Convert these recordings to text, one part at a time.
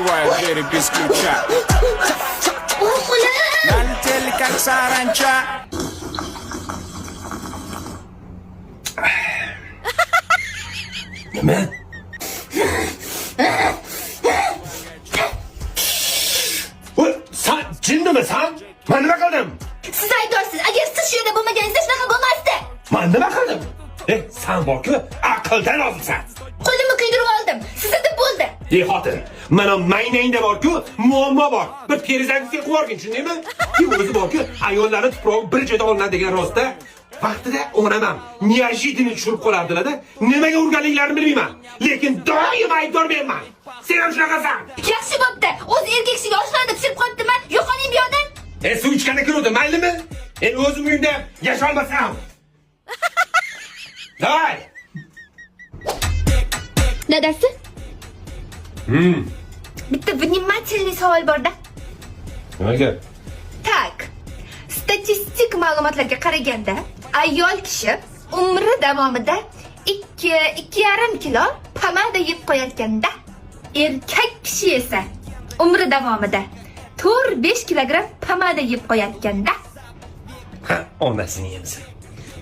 Guardare che schiaccia. Mantelli calza arancia. Nima? Sen jinnimisan? Men nima qildim? Siz aybdorsiz. Agar siz shu yerda bo'lmaganingizda shunaqa bo'lmasdi. Men nima qildim? Sen borku aqldan ozsan. Qo'limni kuydirib oldim. Siz deb bo'ldi. Ey xotin, mana maynangda borku muammo bor. Bir perizangizga qo'yarkin, tushundingmi? O'zi borku ayollarning tuprog'i bir joyda olinadi degan rostda. Vaqtida onam neojidini tushirib qolardilar-da. Nimaga urganliklarini bilmayman, lekin doim aybdor menman. Sen ham shunaqasan. Yaxshi bo'pti. O'z erkak kishiga oshxonada pishirib qo'yibdi-man. Yo'qoling bu yerdan. Suv ichganda kiruvdi, maylimi? O'zim uyimda yasholmasam. Day! Dadasi? Bitta vнимательный savol bor-da. Nimaga? Tak. Statistik ma'lumotlarga qaraganda, ayol kishi umri davomida 2,5 kilo pomada yeb qo'yayotganda, erkak kishi esa umri davomida 4-5 kilogramm pomada yeb qo'yayotganda. Ha, onasini yemsin.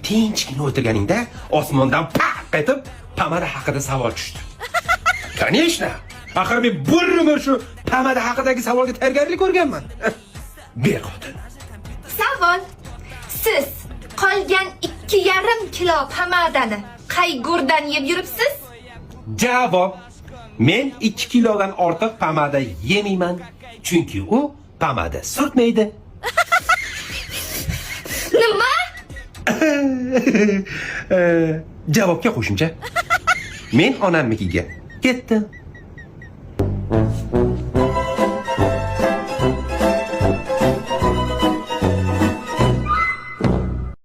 Tinchgina o'tirganingda osmondan paq etib pomada haqida savol tushdi. Конечно. Axir men bir umr shu pomada haqidagi savolga tayyorgarlik ko'rganman. Ber xotin. Savol: siz qolgan 2,5 kilo pomadani qay go'rdan yeb yuribsiz? Javob: men 2 kilodan ortiq pomada yemayman, chunki u pomada surtmaydi. Nima? Javobga qo'shimcha. Men onamnikiga ketdim.